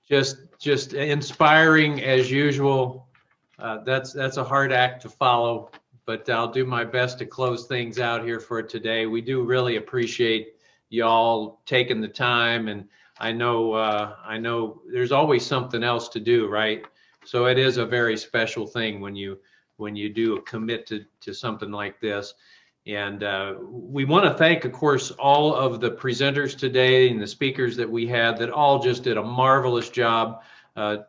Just inspiring as usual. That's a hard act to follow, but I'll do my best to close things out here for today. We do really appreciate y'all taking the time, and I know there's always something else to do, right? So it is a very special thing when you do commit to something like this. And we want to thank, of course, all of the presenters today and the speakers that we had that all just did a marvelous job.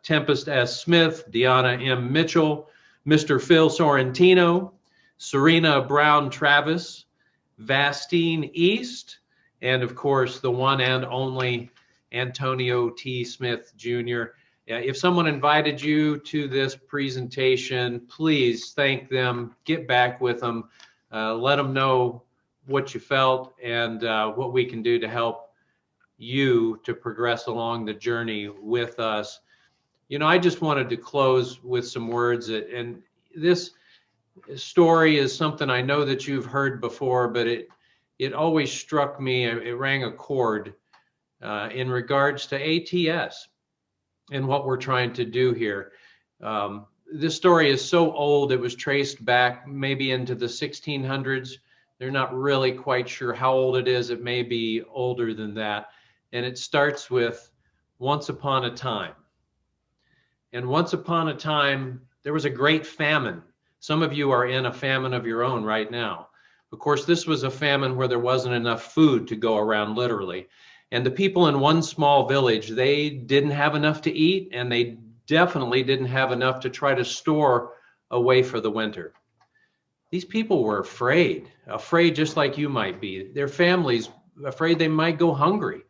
Tempest S. Smith, Deanna M. Mitchell, Mr. Phil Sorrentino, Serena Brown-Travis, Vastine East, and of course, the one and only Antonio T. Smith, Jr. If someone invited you to this presentation, please thank them, get back with them. Let them know what you felt and what we can do to help you to progress along the journey with us. You know, I just wanted to close with some words, and this story is something I know that you've heard before, but it always struck me, it rang a chord in regards to ATS and what we're trying to do here. This story is so old, it was traced back maybe into the 1600s. They're not really quite sure how old it is. It may be older than that. And it starts with once upon a time. And once upon a time, there was a great famine. Some of you are in a famine of your own right now. Of course, this was a famine where there wasn't enough food to go around, literally. And the people in one small village, they didn't have enough to eat, and they definitely didn't have enough to try to store away for the winter. These people were afraid just like you might be. Their families afraid they might go hungry.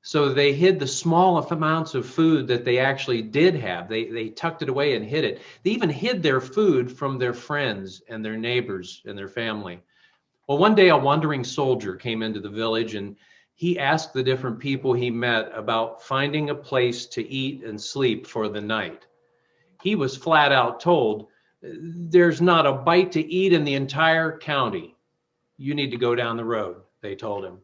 So they hid the small amounts of food that they actually did have. They tucked it away and hid it. They even hid their food from their friends and their neighbors and their family. Well, one day a wandering soldier came into the village, and he asked the different people he met about finding a place to eat and sleep for the night. He was flat out told, "There's not a bite to eat in the entire county. You need to go down the road," they told him.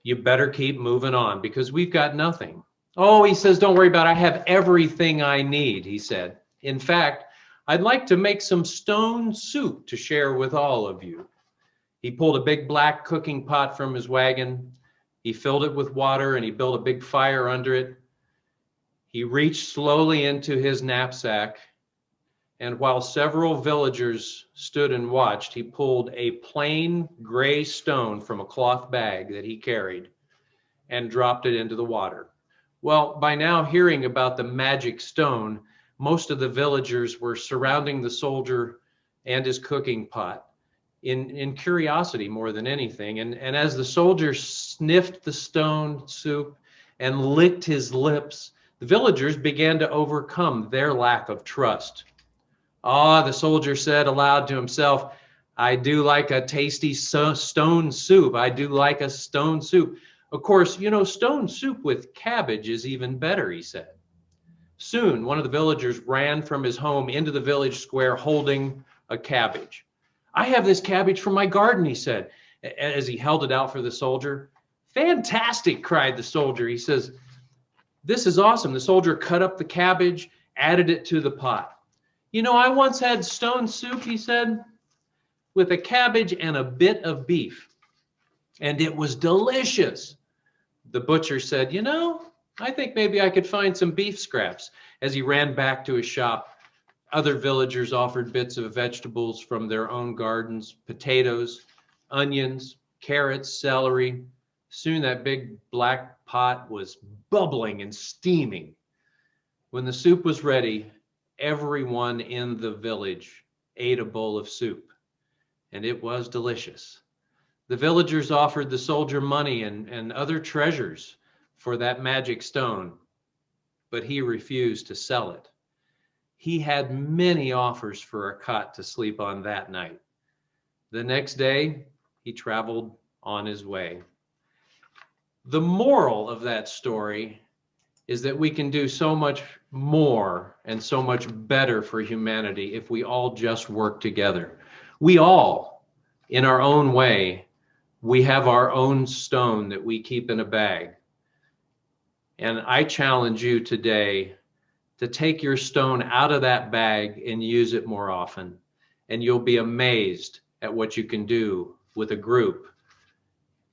"You better keep moving on because we've got nothing." "Oh," he says, "don't worry about it. I have everything I need," he said. "In fact, I'd like to make some stone soup to share with all of you." He pulled a big black cooking pot from his wagon. He filled it with water and he built a big fire under it. He reached slowly into his knapsack, and while several villagers stood and watched, he pulled a plain gray stone from a cloth bag that he carried and dropped it into the water. Well, by now, hearing about the magic stone, most of the villagers were surrounding the soldier and his cooking pot in curiosity more than anything. And as the soldier sniffed the stone soup and licked his lips, the villagers began to overcome their lack of trust. "Ah," the soldier said aloud to himself, "I do like a tasty stone soup. I do like a stone soup. Of course, you know, stone soup with cabbage is even better," he said. Soon, one of the villagers ran from his home into the village square holding a cabbage. "I have this cabbage from my garden," he said, as he held it out for the soldier. "Fantastic," cried the soldier. He says, "This is awesome." The soldier cut up the cabbage, added it to the pot. "You know, I once had stone soup," he said, "with a cabbage and a bit of beef, and it was delicious." The butcher said, "You know, I think maybe I could find some beef scraps." As he ran back to his shop, other villagers offered bits of vegetables from their own gardens: potatoes, onions, carrots, celery. Soon that big black pot was bubbling and steaming. When the soup was ready, everyone in the village ate a bowl of soup, and it was delicious. The villagers offered the soldier money and other treasures for that magic stone, but he refused to sell it. He had many offers for a cot to sleep on that night. The next day, he traveled on his way. The moral of that story is that we can do so much more and so much better for humanity if we all just work together. We all, in our own way, we have our own stone that we keep in a bag. And I challenge you today to take your stone out of that bag and use it more often. And you'll be amazed at what you can do with a group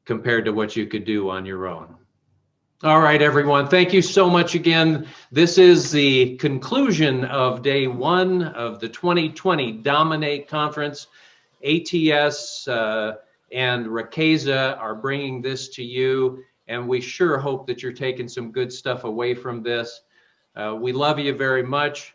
compared to what you could do on your own. All right, everyone. Thank you so much again. This is the conclusion of day 1 of the 2020 Dominate Conference. ATS and Rakeza are bringing this to you, and we sure hope that you're taking some good stuff away from this. We love you very much.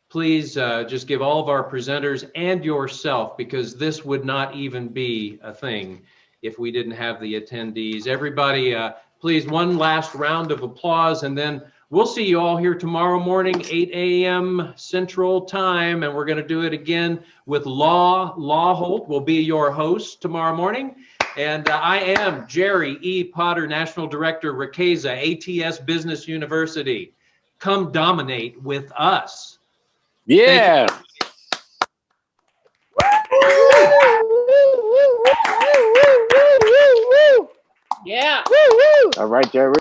Please just give all of our presenters and yourself, because this would not even be a thing if we didn't have the attendees. Everybody, please, one last round of applause, and then we'll see you all here tomorrow morning, 8 a.m. Central Time, and we're going to do it again with Law Holt will be your host tomorrow morning. And I am Jerry E. Potter, National Director, Rakeza, ATS Business University. Come dominate with us. Yeah. Yeah. All right, Jerry.